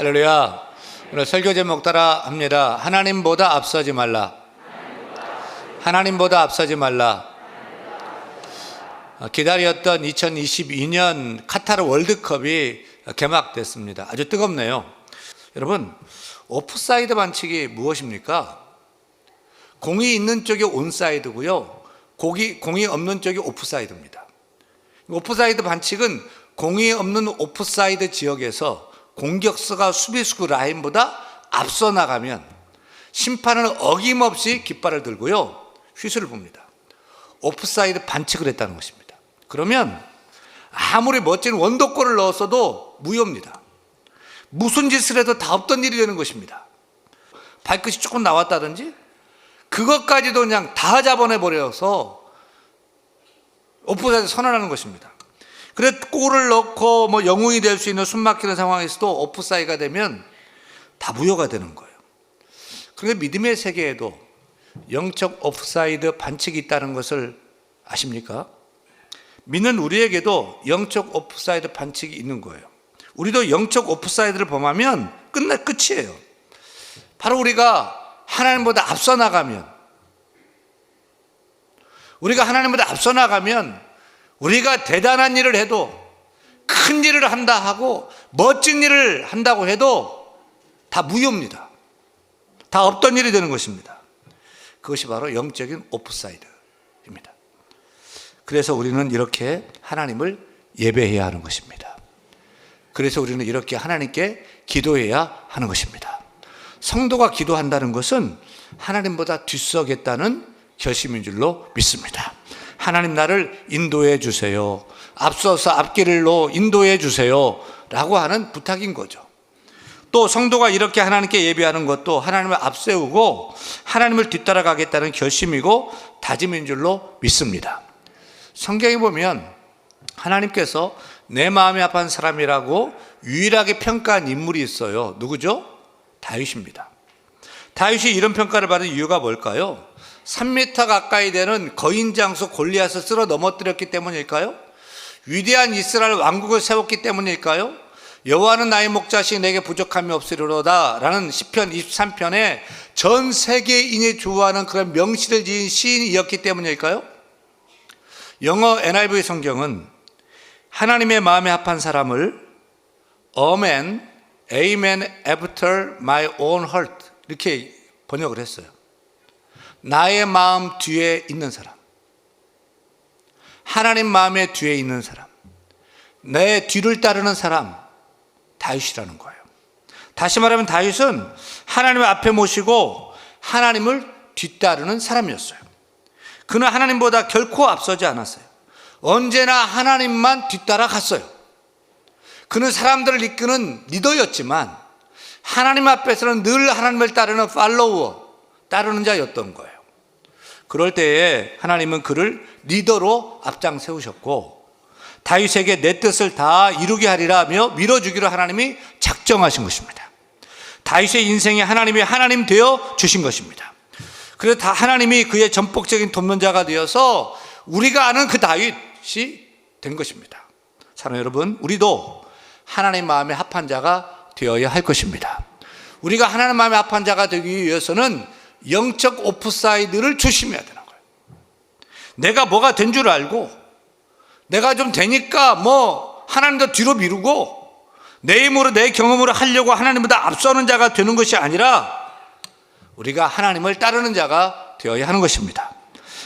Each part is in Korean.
할렐루야. 오늘 설교 제목 따라 합니다. 하나님보다 앞서지 말라. 하나님보다 앞서지 말라. 기다렸던 2022년 카타르 월드컵이 개막됐습니다. 아주 뜨겁네요. 여러분, 오프사이드 반칙이 무엇입니까? 공이 있는 쪽이 온사이드고요, 공이 없는 쪽이 오프사이드입니다. 오프사이드 반칙은 공이 없는 오프사이드 지역에서 공격수가 수비수 라인보다 앞서 나가면 심판은 어김없이 깃발을 들고요, 휘슬을 붑니다. 오프사이드 반칙을 했다는 것입니다. 그러면 아무리 멋진 원더골을 넣었어도 무효입니다. 무슨 짓을 해도 다 없던 일이 되는 것입니다. 발끝이 조금 나왔다든지 그것까지도 그냥 다 잡아내버려서 오프사이드 선언하는 것입니다. 그래서 골을 넣고 영웅이 될 수 있는 숨막히는 상황에서도 오프사이드가 되면 다 무효가 되는 거예요. 그런데 믿음의 세계에도 영적 오프사이드 반칙이 있다는 것을 아십니까? 믿는 우리에게도 영적 오프사이드 반칙이 있는 거예요. 우리도 영적 오프사이드를 범하면 끝이에요. 바로 우리가 하나님보다 앞서 나가면, 우리가 대단한 일을 해도, 큰 일을 한다 하고 멋진 일을 한다고 해도 다 무효입니다. 다 없던 일이 되는 것입니다. 그것이 바로 영적인 오프사이드입니다. 그래서 우리는 이렇게 하나님을 예배해야 하는 것입니다. 그래서 우리는 이렇게 하나님께 기도해야 하는 것입니다. 성도가 기도한다는 것은 하나님보다 뒤서겠다는 결심인 줄로 믿습니다. 하나님, 나를 인도해 주세요. 앞서서 앞길로 인도해 주세요 라고 하는 부탁인 거죠. 또 성도가 이렇게 하나님께 예배하는 것도 하나님을 앞세우고 하나님을 뒤따라가겠다는 결심이고 다짐인 줄로 믿습니다. 성경에 보면 하나님께서 내 마음이 아픈 사람이라고 유일하게 평가한 인물이 있어요. 누구죠? 다윗입니다. 다윗이 이런 평가를 받은 이유가 뭘까요? 3m 가까이 되는 거인 장수 골리앗을 쓸어 넘어뜨렸기 때문일까요? 위대한 이스라엘 왕국을 세웠기 때문일까요? 여호와는 나의 목자시 내게 부족함이 없으리로다 라는 시편 23편에 전 세계인이 좋아하는 그런 명시를 지은 시인이었기 때문일까요? 영어 NIV 성경은 하나님의 마음에 합한 사람을 Amen, Amen after my own heart 이렇게 번역을 했어요. 나의 마음 뒤에 있는 사람, 하나님 마음의 뒤에 있는 사람, 내 뒤를 따르는 사람, 다윗이라는 거예요. 다시 말하면 다윗은 하나님을 앞에 모시고 하나님을 뒤따르는 사람이었어요. 그는 하나님보다 결코 앞서지 않았어요. 언제나 하나님만 뒤따라갔어요. 그는 사람들을 이끄는 리더였지만 하나님 앞에서는 늘 하나님을 따르는 팔로워, 따르는 자였던 거예요. 그럴 때에 하나님은 그를 리더로 앞장 세우셨고 다윗에게 내 뜻을 다 이루게 하리라며 밀어주기로 하나님이 작정하신 것입니다. 다윗의 인생에 하나님이 하나님 되어 주신 것입니다. 그래서 다 하나님이 그의 전폭적인 돕는자가 되어서 우리가 아는 그 다윗이 된 것입니다. 사랑하는 여러분, 우리도 하나님 마음에 합한 자가 되어야 할 것입니다. 우리가 하나님 마음에 합한 자가 되기 위해서는 영적 오프사이드를 조심해야 되는 거예요. 내가 뭐가 된 줄 알고 내가 좀 되니까 하나님도 뒤로 미루고 내 힘으로 내 경험으로 하려고 하나님보다 앞서는 자가 되는 것이 아니라 우리가 하나님을 따르는 자가 되어야 하는 것입니다.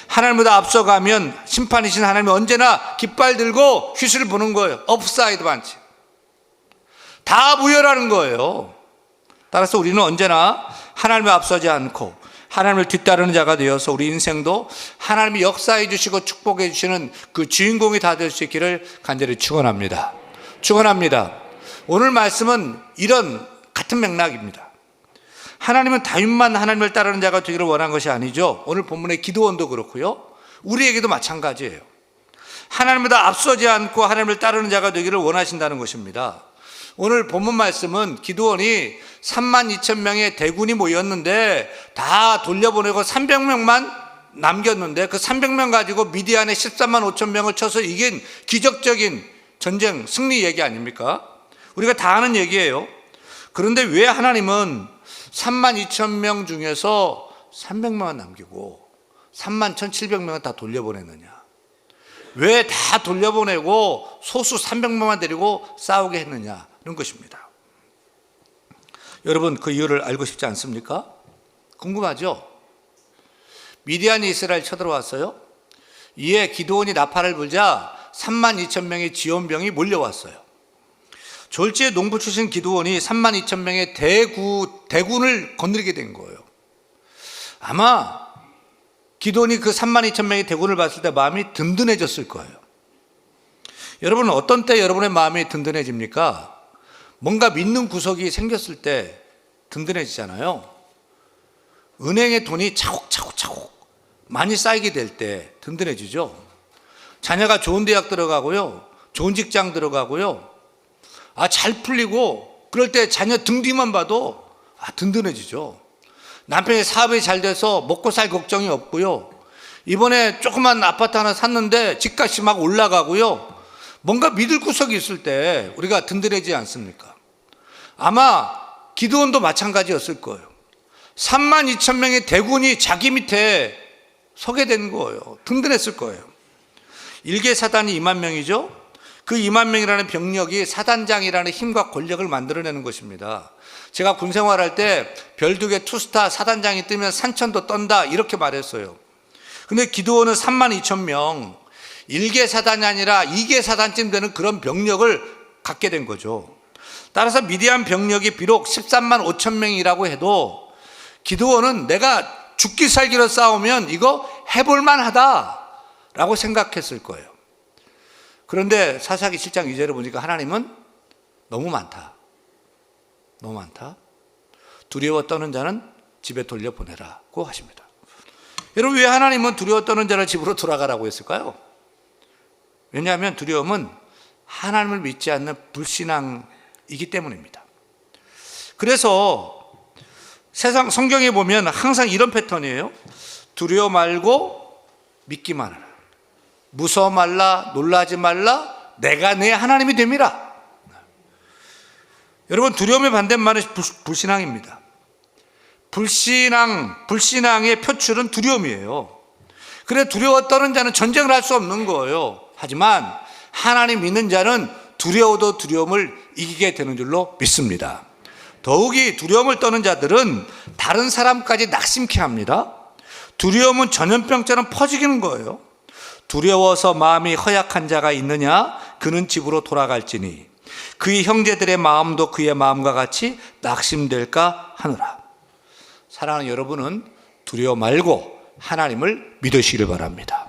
하나님보다 앞서가면 심판이신 하나님이 언제나 깃발 들고 휘슬을 부는 거예요. 오프사이드 반칙. 다 무효라는 거예요. 따라서 우리는 언제나 하나님을 앞서지 않고 하나님을 뒤따르는 자가 되어서 우리 인생도 하나님이 역사해 주시고 축복해 주시는 그 주인공이 다 될 수 있기를 간절히 축원합니다. 오늘 말씀은 이런 같은 맥락입니다. 하나님은 다윗만 하나님을 따르는 자가 되기를 원한 것이 아니죠. 오늘 본문의 기드온도 그렇고요, 우리에게도 마찬가지예요. 하나님보다 앞서지 않고 하나님을 따르는 자가 되기를 원하신다는 것입니다. 오늘 본문 말씀은 기드온이 32,000명의 대군이 모였는데 다 돌려보내고 300명만 남겼는데 그 300명 가지고 미디안에 13만 5천 명을 쳐서 이긴 기적적인 전쟁 승리 얘기 아닙니까? 우리가 다 아는 얘기예요. 그런데 왜 하나님은 3만 2천 명 중에서 300명만 남기고 3만 1,700명은 다 돌려보냈느냐? 왜 다 돌려보내고 소수 300명만 데리고 싸우게 했느냐? 이런 것입니다. 여러분, 그 이유를 알고 싶지 않습니까? 궁금하죠? 미디안이 이스라엘 쳐들어왔어요. 이에 기드온이 나팔을 불자 3만 2천 명의 지원병이 몰려왔어요. 졸지에 농부 출신 기드온이 3만 2천 명의 대군을 건드리게 된 거예요. 아마 기드온이 그 3만 2천 명의 대군을 봤을 때 마음이 든든해졌을 거예요. 여러분은 어떤 때 여러분의 마음이 든든해집니까? 뭔가 믿는 구석이 생겼을 때 든든해지잖아요. 은행에 돈이 차곡차곡 많이 쌓이게 될 때 든든해지죠. 자녀가 좋은 대학 들어가고요, 좋은 직장 들어가고요, 잘 풀리고 그럴 때 자녀 등 뒤만 봐도 든든해지죠. 남편이 사업이 잘 돼서 먹고 살 걱정이 없고요, 이번에 조그만 아파트 하나 샀는데 집값이 막 올라가고요, 뭔가 믿을 구석이 있을 때 우리가 든든해지지 않습니까? 아마 기드온도 마찬가지였을 거예요. 3만 2천 명의 대군이 자기 밑에 서게 된 거예요. 든든했을 거예요. 일개 사단이 2만 명이죠. 그 2만 명이라는 병력이 사단장이라는 힘과 권력을 만들어내는 것입니다. 제가 군 생활할 때 별두개 투스타 사단장이 뜨면 산천도 떤다 이렇게 말했어요. 근데 기드온은 3만 2천 명, 1개 사단이 아니라 2개 사단쯤 되는 그런 병력을 갖게 된 거죠. 따라서 미디안 병력이 비록 13만 5천 명이라고 해도 기드온은 내가 죽기 살기로 싸우면 이거 해볼만 하다라고 생각했을 거예요. 그런데 사사기 7장 2절을 보니까 하나님은 너무 많다. 두려워 떠는 자는 집에 돌려보내라고 하십니다. 여러분, 왜 하나님은 두려워 떠는 자를 집으로 돌아가라고 했을까요? 왜냐하면 두려움은 하나님을 믿지 않는 불신앙이기 때문입니다. 그래서 세상 성경에 보면 항상 이런 패턴이에요. 두려워 말고 믿기만 하라. 무서워 말라, 놀라지 말라, 내가 내 하나님이 됨이라. 여러분, 두려움의 반대말은 불신앙입니다. 불신앙의 표출은 두려움이에요. 그래, 두려워 떠는 자는 전쟁을 할 수 없는 거예요. 하지만 하나님 믿는 자는 두려워도 두려움을 이기게 되는 줄로 믿습니다. 더욱이 두려움을 떠는 자들은 다른 사람까지 낙심케 합니다. 두려움은 전염병처럼 퍼지는 거예요. 두려워서 마음이 허약한 자가 있느냐? 그는 집으로 돌아갈지니 그의 형제들의 마음도 그의 마음과 같이 낙심될까 하노라. 사랑하는 여러분은 두려워 말고 하나님을 믿으시길 바랍니다.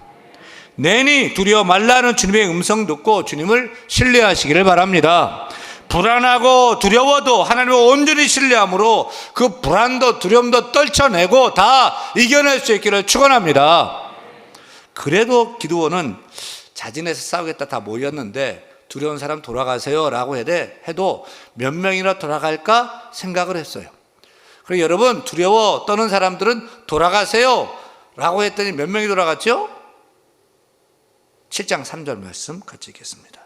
내니 두려워 말라는 주님의 음성 듣고 주님을 신뢰하시기를 바랍니다. 불안하고 두려워도 하나님을 온전히 신뢰함으로 그 불안도 두려움도 떨쳐내고 다 이겨낼 수 있기를 축원합니다. 그래도 기드온은 자진해서 싸우겠다 다 모였는데 두려운 사람 돌아가세요 라고 해도 몇 명이나 돌아갈까 생각을 했어요. 그리고 여러분, 두려워 떠는 사람들은 돌아가세요 라고 했더니 몇 명이 돌아갔죠? 7장 3절 말씀 같이 읽겠습니다.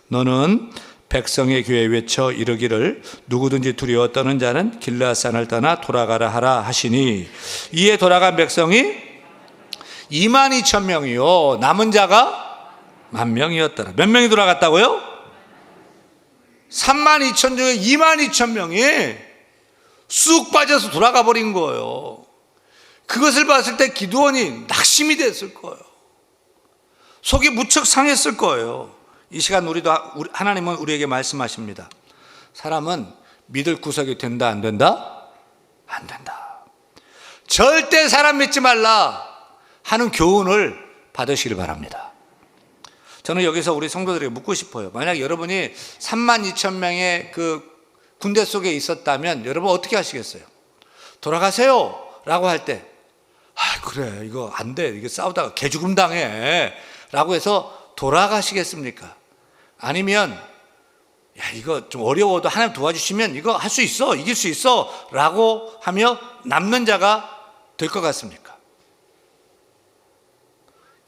너는 백성의 귀에 외쳐 이르기를 누구든지 두려워 떠는 자는 길르앗산을 떠나 돌아가라 하라 하시니 이에 돌아간 백성이 2만 2천 명이요 남은 자가 10,000명이었더라. 몇 명이 돌아갔다고요? 3만 2천 중에 2만 2천 명이 쑥 빠져서 돌아가 버린 거예요. 그것을 봤을 때 기드온이 낙심이 됐을 거예요. 속이 무척 상했을 거예요. 이 시간 하나님은 우리에게 말씀하십니다. 사람은 믿을 구석이 된다 안 된다? 안 된다. 절대 사람 믿지 말라 하는 교훈을 받으시길 바랍니다. 저는 여기서 우리 성도들에게 묻고 싶어요. 만약 여러분이 3만 2천 명의 그 군대 속에 있었다면 여러분 어떻게 하시겠어요? 돌아가세요 라고 할 때 그래 이거 안 돼, 이거 싸우다가 개죽음 당해 라고 해서 돌아가시겠습니까? 아니면 이거 좀 어려워도 하나님 도와주시면 이거 할 수 있어, 이길 수 있어 라고 하며 남는 자가 될 것 같습니까?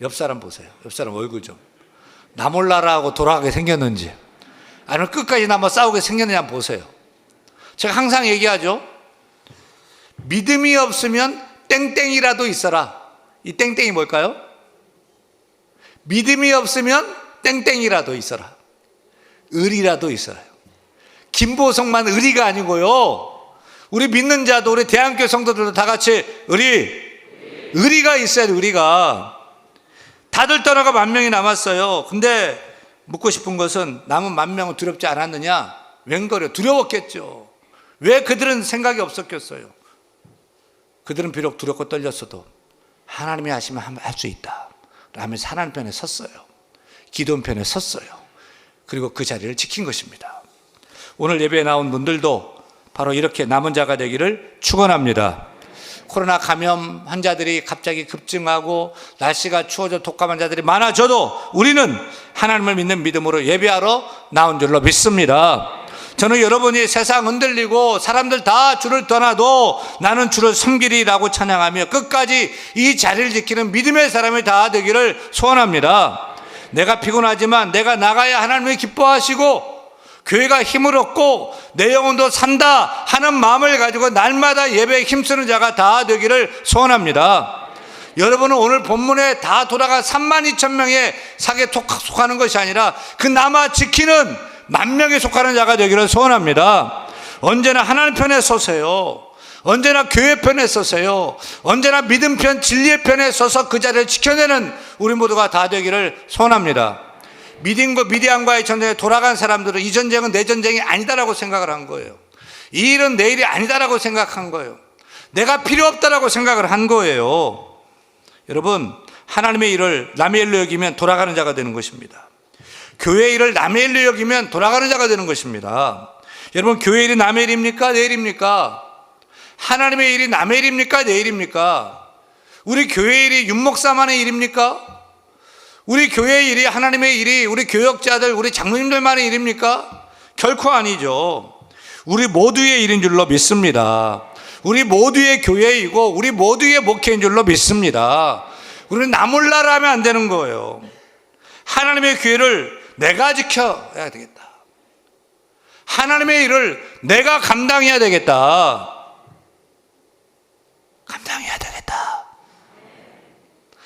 옆 사람 보세요. 옆 사람 얼굴 좀. 나 몰라라 하고 돌아가게 생겼는지 아니면 끝까지 남아 싸우게 생겼는지 한번 보세요. 제가 항상 얘기하죠. 믿음이 없으면 땡땡이라도 있어라. 이 땡땡이 뭘까요? 믿음이 없으면 땡땡이라도 있어라. 의리라도 있어라. 김보성만 의리가 아니고요. 우리 믿는 자도, 우리 대한교회 성도들도 다 같이 의리가 있어야 돼. 의리가. 다들 떠나가 10,000명이 남았어요. 근데 묻고 싶은 것은 남은 10,000명은 두렵지 않았느냐? 웬거려. 두려웠겠죠. 왜 그들은 생각이 없었겠어요? 그들은 비록 두렵고 떨렸어도 하나님이 하시면 할 수 있다 라면서 하나님 편에 섰어요. 기도원 편에 섰어요. 그리고 그 자리를 지킨 것입니다. 오늘 예배에 나온 분들도 바로 이렇게 남은 자가 되기를 축원합니다. 코로나 감염 환자들이 갑자기 급증하고 날씨가 추워져 독감 환자들이 많아져도 우리는 하나님을 믿는 믿음으로 예배하러 나온 줄로 믿습니다. 저는 여러분이 세상 흔들리고 사람들 다 주를 떠나도 나는 주를 섬기리라고 찬양하며 끝까지 이 자리를 지키는 믿음의 사람이 다 되기를 소원합니다. 내가 피곤하지만 내가 나가야 하나님이 기뻐하시고 교회가 힘을 얻고 내 영혼도 산다 하는 마음을 가지고 날마다 예배에 힘쓰는 자가 다 되기를 소원합니다. 여러분은 오늘 본문에 다 돌아가 32,000명의 사기에 속하는 것이 아니라 그 남아 지키는 10,000명에 속하는 자가 되기를 소원합니다. 언제나 하나님 편에 서세요. 언제나 교회 편에 서세요. 언제나 믿음 편, 진리의 편에 서서 그 자리를 지켜내는 우리 모두가 다 되기를 소원합니다. 미디안과의 전쟁에 돌아간 사람들은 이 전쟁은 내 전쟁이 아니다라고 생각을 한 거예요. 이 일은 내 일이 아니다라고 생각한 거예요. 내가 필요 없다라고 생각을 한 거예요. 여러분, 하나님의 일을 남의 일로 여기면 돌아가는 자가 되는 것입니다. 교회 일을 남의 일로 여기면 돌아가는 자가 되는 것입니다. 여러분, 교회 일이 남의 일입니까? 내 일입니까? 하나님의 일이 남의 일입니까? 내 일입니까? 우리 교회 일이 윤목사만의 일입니까? 우리 교회 일이, 하나님의 일이 우리 교역자들, 우리 장로님들만의 일입니까? 결코 아니죠. 우리 모두의 일인 줄로 믿습니다. 우리 모두의 교회이고 우리 모두의 목회인 줄로 믿습니다. 우리는 나 몰라라 하면 안 되는 거예요. 하나님의 교회를 내가 지켜야 되겠다. 하나님의 일을 내가 감당해야 되겠다. 감당해야 되겠다.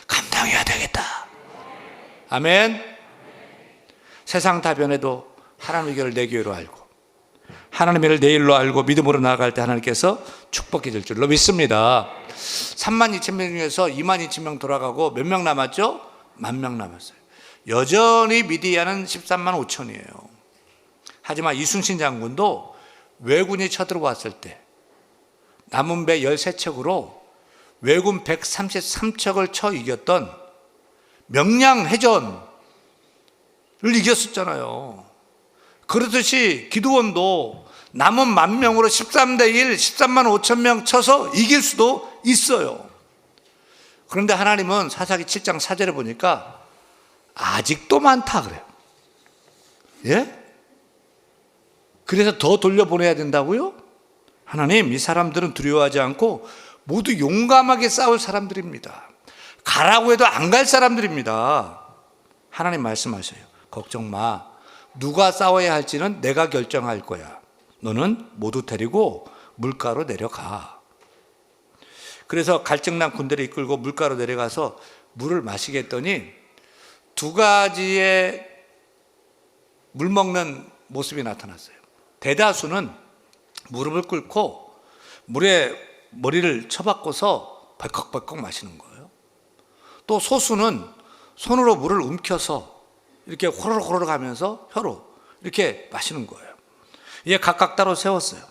감당해야 되겠다. 아멘. 세상 다 변해도 하나님의 교회를 내 교회로 알고 하나님의 일을 내 일로 알고 믿음으로 나아갈 때 하나님께서 축복해 줄 줄로 믿습니다. 32,000명 중에서 22,000명 돌아가고 몇 명 남았죠? 10,000명 남았어요. 여전히 미디안은 135,000이에요. 하지만 이순신 장군도 왜군이 쳐들어왔을 때 남은 배 13척으로 왜군 133척을 쳐 이겼던 명량해전을 이겼었잖아요. 그렇듯이 기드온도 남은 10,000명으로 13대 1, 135,000명 쳐서 이길 수도 있어요. 그런데 하나님은 사사기 7장 4절에 보니까 아직도 많다 그래요. 예? 그래서 더 돌려보내야 된다고요? 하나님, 이 사람들은 두려워하지 않고 모두 용감하게 싸울 사람들입니다. 가라고 해도 안 갈 사람들입니다. 하나님 말씀하셔요. 걱정 마. 누가 싸워야 할지는 내가 결정할 거야. 너는 모두 데리고 물가로 내려가. 그래서 갈증난 군대를 이끌고 물가로 내려가서 물을 마시게 했더니 2가지의 물 먹는 모습이 나타났어요. 대다수는 무릎을 꿇고 물에 머리를 쳐박고서 벌컥벌컥 마시는 거예요. 또 소수는 손으로 물을 움켜서 이렇게 호로록 하면서 혀로 이렇게 마시는 거예요. 이게 각각 따로 세웠어요.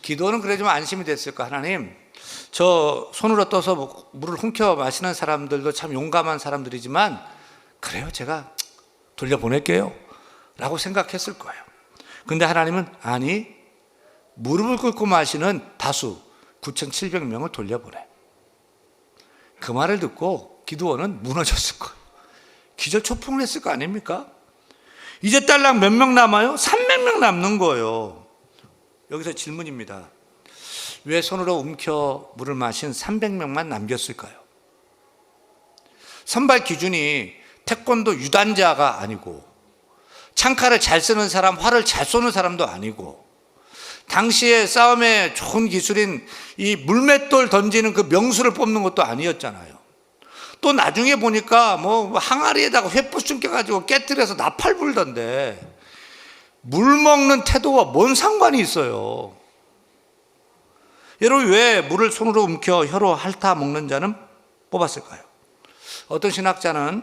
기도는 그래 좀 안심이 됐을까? 하나님, 저 손으로 떠서 물을 훔쳐 마시는 사람들도 참 용감한 사람들이지만 그래요, 제가 돌려보낼게요 라고 생각했을 거예요. 근데 하나님은 아니, 무릎을 꿇고 마시는 다수 9,700명을 돌려보내. 그 말을 듣고 기드온은 무너졌을 거예요. 기절초풍을 했을 거 아닙니까? 이제 딸랑 몇 명 남아요? 300명 남는 거예요. 여기서 질문입니다. 왜 손으로 움켜 물을 마신 300명만 남겼을까요? 선발 기준이 태권도 유단자가 아니고 창칼을 잘 쓰는 사람, 활을 잘 쏘는 사람도 아니고 당시에 싸움의 좋은 기술인 이 물맷돌 던지는 그 명수를 뽑는 것도 아니었잖아요. 또 나중에 보니까 뭐 항아리에다가 횃불 숨겨가지고 깨뜨려서 나팔 불던데 물 먹는 태도와 뭔 상관이 있어요? 여러분, 왜 물을 손으로 움켜 혀로 핥아 먹는 자는 뽑았을까요? 어떤 신학자는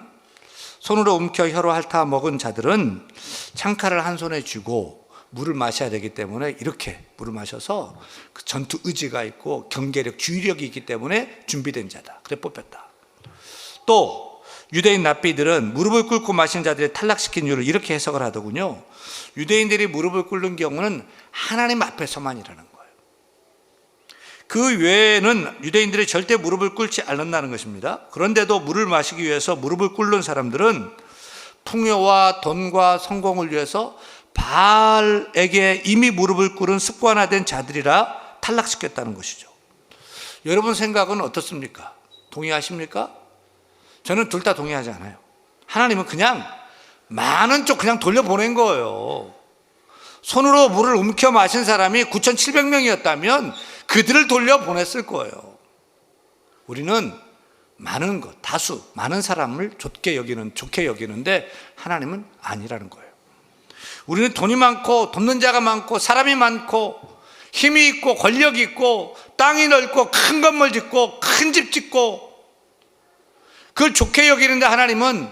손으로 움켜 혀로 핥아 먹은 자들은 창칼을 한 손에 쥐고 물을 마셔야 되기 때문에 이렇게 물을 마셔서 그 전투 의지가 있고 경계력, 주의력이 있기 때문에 준비된 자다. 그래 뽑혔다. 또 유대인 랍비들은 무릎을 꿇고 마신 자들을 탈락시킨 이유를 이렇게 해석을 하더군요. 유대인들이 무릎을 꿇는 경우는 하나님 앞에서만이라는 거예요. 그 외에는 유대인들이 절대 무릎을 꿇지 않는다는 것입니다. 그런데도 물을 마시기 위해서 무릎을 꿇는 사람들은 풍요와 돈과 성공을 위해서 바알에게 이미 무릎을 꿇은 습관화된 자들이라 탈락시켰다는 것이죠. 여러분 생각은 어떻습니까? 동의하십니까? 저는 둘 다 동의하지 않아요. 하나님은 그냥 많은 쪽 그냥 돌려보낸 거예요. 손으로 물을 움켜 마신 사람이 9,700명이었다면 그들을 돌려보냈을 거예요. 우리는 많은 것, 다수, 많은 사람을 좋게 여기는데 하나님은 아니라는 거예요. 우리는 돈이 많고 돕는 자가 많고 사람이 많고 힘이 있고 권력이 있고 땅이 넓고 큰 건물 짓고 큰 집 짓고 그걸 좋게 여기는데 하나님은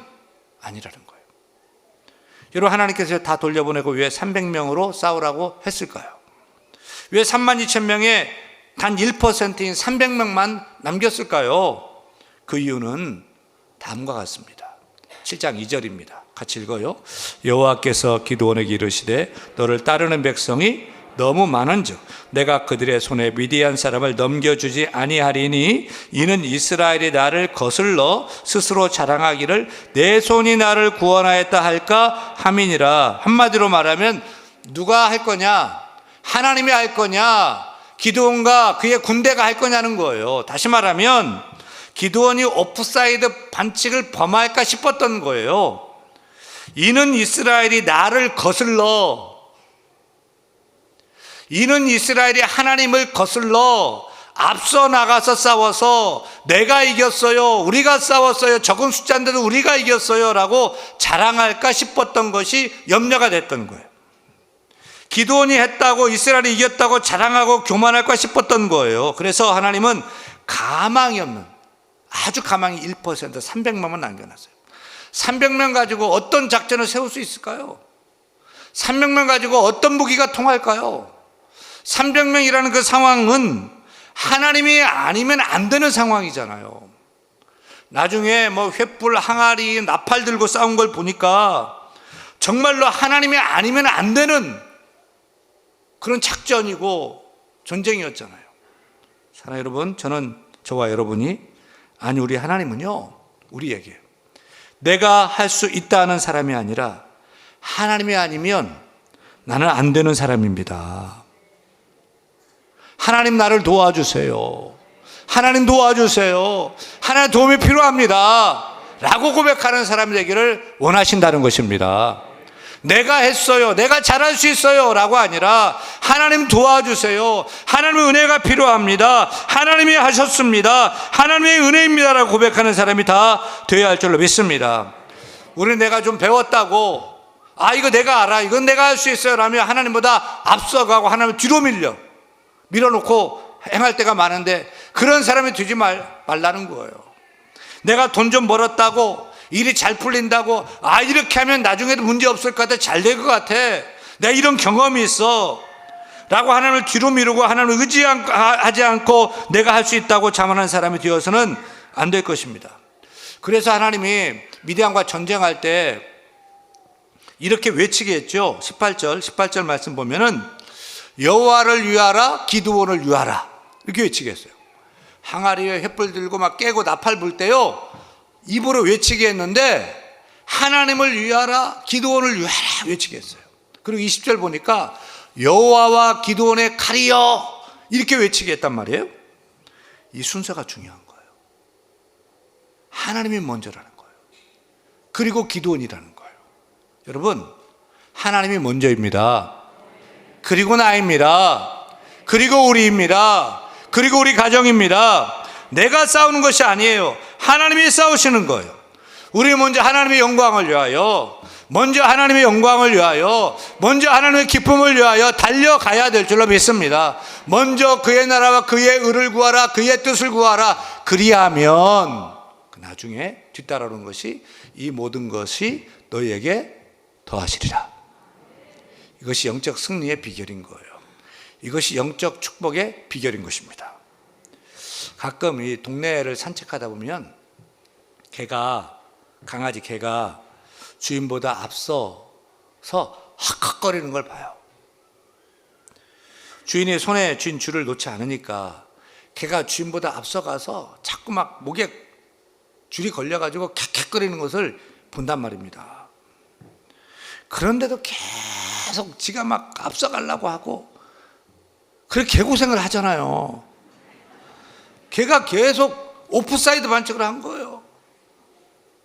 아니라는 거예요. 여러분, 하나님께서 다 돌려보내고 왜 300명으로 싸우라고 했을까요? 왜 32,000명의 단 1%인 300명만 남겼을까요? 그 이유는 다음과 같습니다. 7장 2절입니다. 같이 읽어요. 여호와께서 기드온에게 이르시되 너를 따르는 백성이 너무 많은즉 내가 그들의 손에 미디안 사람을 넘겨주지 아니하리니 이는 이스라엘이 나를 거슬러 스스로 자랑하기를 내 손이 나를 구원하였다 할까 함이니라. 한마디로 말하면 누가 할 거냐? 하나님이 할 거냐? 기드온과 그의 군대가 할 거냐는 거예요. 다시 말하면 기드온이 오프사이드 반칙을 범할까 싶었던 거예요. 이는 이스라엘이 나를 거슬러, 이는 이스라엘이 하나님을 거슬러 앞서 나가서 싸워서 내가 이겼어요, 우리가 싸웠어요, 적은 숫자인데도 우리가 이겼어요 라고 자랑할까 싶었던 것이 염려가 됐던 거예요. 기드온이 했다고 이스라엘이 이겼다고 자랑하고 교만할까 싶었던 거예요. 그래서 하나님은 가망이 없는, 아주 가망이 1%, 300명만 남겨놨어요. 300명 가지고 어떤 작전을 세울 수 있을까요? 300명 가지고 어떤 무기가 통할까요? 300명이라는 그 상황은 하나님이 아니면 안 되는 상황이잖아요. 나중에 뭐 횃불, 항아리, 나팔 들고 싸운 걸 보니까 정말로 하나님이 아니면 안 되는 그런 작전이고 전쟁이었잖아요. 사랑하는 여러분, 저와 여러분이, 아니 우리 하나님은요, 우리에게 내가 할 수 있다는 사람이 아니라 하나님이 아니면 나는 안 되는 사람입니다. 하나님 나를 도와주세요. 하나님 도와주세요. 하나님 도움이 필요합니다 라고 고백하는 사람이 되기를 원하신다는 것입니다. 내가 했어요, 내가 잘할 수 있어요 라고 아니라 하나님 도와주세요, 하나님의 은혜가 필요합니다, 하나님이 하셨습니다, 하나님의 은혜입니다 라고 고백하는 사람이 다 되어야 할 줄로 믿습니다. 우리는 내가 좀 배웠다고, 이거 내가 알아, 이건 내가 할 수 있어요 라며 하나님보다 앞서가고 하나님을 뒤로 밀어놓고 행할 때가 많은데 그런 사람이 되지 말라는 거예요. 내가 돈 좀 벌었다고, 일이 잘 풀린다고, 이렇게 하면 나중에도 문제 없을 것 같아, 잘 될 것 같아, 내가 이런 경험이 있어 라고 하나님을 뒤로 미루고 하나님을 의지하지 않고 내가 할 수 있다고 자만한 사람이 되어서는 안 될 것입니다. 그래서 하나님이 미디안과 전쟁할 때 이렇게 외치게 했죠. 18절 말씀 보면은 여호와를 위하라, 기드온을 위하라 이렇게 외치게 했어요. 항아리에 횃불 들고 막 깨고 나팔 불 때요, 입으로 외치게 했는데 하나님을 위하라, 기드온을 위하라 외치게 했어요. 그리고 20절 보니까 여호와와 기드온의 칼이여 이렇게 외치게 했단 말이에요. 이 순서가 중요한 거예요. 하나님이 먼저라는 거예요. 그리고 기드온이라는 거예요. 여러분, 하나님이 먼저입니다. 그리고 나입니다. 그리고 우리입니다. 그리고 우리 가정입니다. 내가 싸우는 것이 아니에요. 하나님이 싸우시는 거예요. 우리 먼저 하나님의 영광을 위하여, 먼저 하나님의 영광을 위하여, 먼저 하나님의 기쁨을 위하여 달려가야 될 줄로 믿습니다. 먼저 그의 나라와 그의 의를 구하라, 그의 뜻을 구하라. 그리하면 나중에 뒤따라오는 것이, 이 모든 것이 너희에게 더하시리라. 이것이 영적 승리의 비결인 거예요. 이것이 영적 축복의 비결인 것입니다. 가끔 이 동네를 산책하다 보면 강아지 개가 주인보다 앞서서 헉헉거리는 걸 봐요. 주인이 손에 쥔 줄을 놓지 않으니까 개가 주인보다 앞서가서 자꾸 막 목에 줄이 걸려가지고 캬캬거리는 것을 본단 말입니다. 그런데도 계속 지가 막 앞서가려고 하고, 그렇게 개고생을 하잖아요. 개가 계속 오프사이드 반칙을 한 거예요.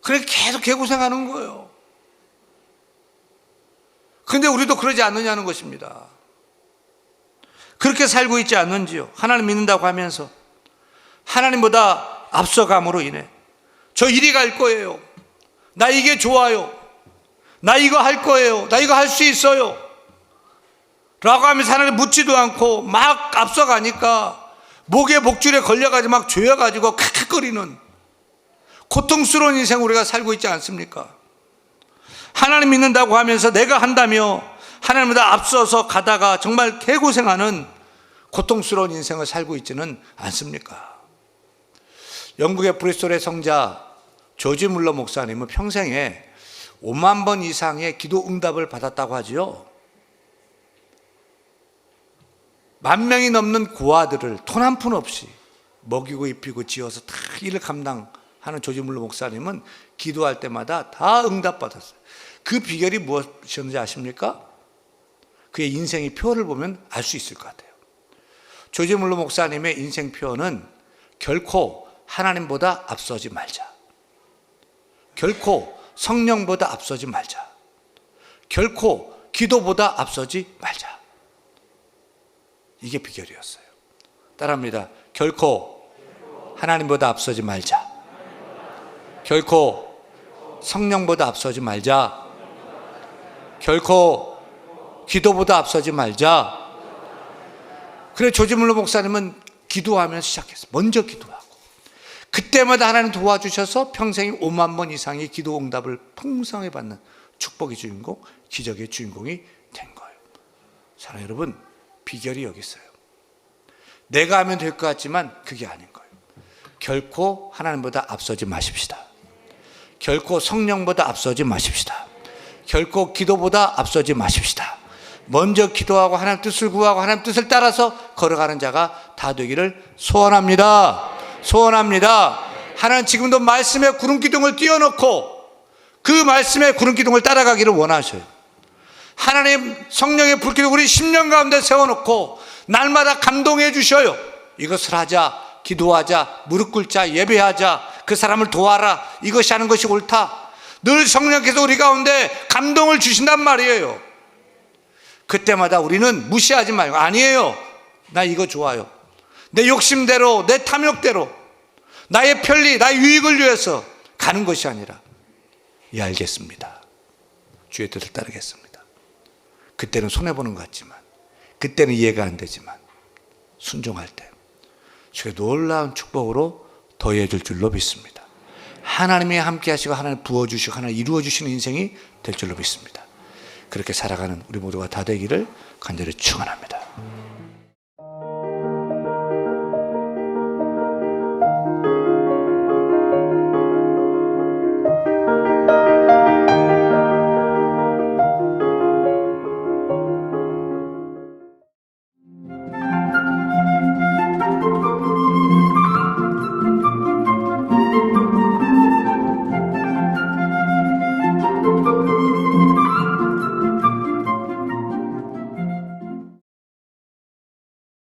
그렇게 계속 개고생하는 거예요. 그런데 우리도 그러지 않느냐는 것입니다. 그렇게 살고 있지 않는지요? 하나님 믿는다고 하면서 하나님보다 앞서감으로 인해 저 이리 갈 거예요, 나 이게 좋아요, 나 이거 할 거예요, 나 이거 할 수 있어요 라고 하면서 하나님 묻지도 않고 막 앞서가니까 목에 목줄에 걸려가지고 막 조여가지고 칵칵거리는 고통스러운 인생 우리가 살고 있지 않습니까? 하나님 믿는다고 하면서 내가 한다며 하나님보다 앞서서 가다가 정말 개고생하는 고통스러운 인생을 살고 있지는 않습니까? 영국의 브리스톨의 성자 조지 물러 목사님은 평생에 5만 번 이상의 기도 응답을 받았다고 하지요. 10,000명이 넘는 고아들을 돈 한 푼 없이 먹이고 입히고 지어서 다 일을 감당하는 조지 물러 목사님은 기도할 때마다 다 응답받았어요. 그 비결이 무엇이었는지 아십니까? 그의 인생의 표를 보면 알 수 있을 것 같아요. 조지 물러 목사님의 인생 표는 결코 하나님보다 앞서지 말자, 결코 성령보다 앞서지 말자, 결코 기도보다 앞서지 말자. 이게 비결이었어요. 따라합니다. 결코 하나님보다 앞서지 말자, 결코 성령보다 앞서지 말자, 결코 기도보다 앞서지 말자. 그래 조지 물러 목사님은 기도하면서 시작했어요. 먼저 기도하고 그때마다 하나님 도와주셔서 평생 5만 번 이상의 기도 응답을 풍성히 받는 축복의 주인공, 기적의 주인공이 된 거예요. 사랑하는 여러분, 비결이 여기 있어요. 내가 하면 될 것 같지만 그게 아닌 거예요. 결코 하나님보다 앞서지 마십시다. 결코 성령보다 앞서지 마십시다. 결코 기도보다 앞서지 마십시다. 먼저 기도하고 하나님 뜻을 구하고 하나님 뜻을 따라서 걸어가는 자가 다 되기를 소원합니다. 소원합니다. 하나님 지금도 말씀의 구름기둥을 띄워놓고 그 말씀의 구름기둥을 따라가기를 원하셔요. 하나님 성령의 불기둥 우리 10년 가운데 세워놓고 날마다 감동해 주셔요. 이것을 하자, 기도하자, 무릎 꿇자, 예배하자, 그 사람을 도와라, 이것이 하는 것이 옳다. 늘 성령께서 우리 가운데 감동을 주신단 말이에요. 그때마다 우리는 무시하지 말고, 아니에요, 나 이거 좋아요, 내 욕심대로 내 탐욕대로 나의 편리 나의 유익을 위해서 가는 것이 아니라, 예 알겠습니다, 주의 뜻을 따르겠습니다. 그때는 손해보는 것 같지만, 그때는 이해가 안 되지만 순종할 때 주의 놀라운 축복으로 더해 줄 줄로 믿습니다. 하나님이 함께 하시고 하나님 부어주시고 하나님 이루어주시는 인생이 될 줄로 믿습니다. 그렇게 살아가는 우리 모두가 다 되기를 간절히 축원합니다.